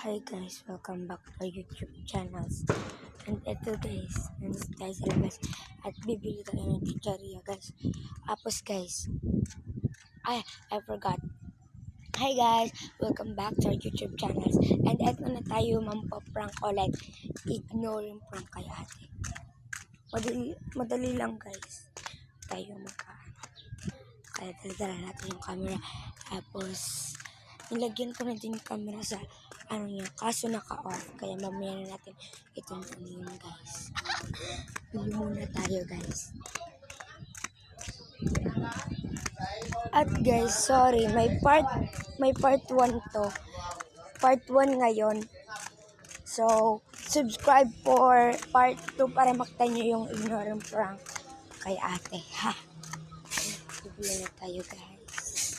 Hi guys, welcome back to our YouTube channels. And ito guys, nandito tayo sa labas at bibili tayo ng chicharia guys. Tapos guys, I forgot. Hi guys, welcome back to our YouTube channels. And eto na tayo mampaprank ulit. Ignore yung prank kay ate. Madali lang guys. Tayo kaya dala natin yung camera. Tapos, nilagyan ko na din yung camera sa niya, kaso naka-off. Kaya mamaya na natin itong yun guys. Bili muna tayo guys. At guys, sorry, may part 1 to. Part 1 ngayon. So, subscribe for part 2 para makita nyo yung ignorant prank kay ate. Ha? Bibili na tayo guys.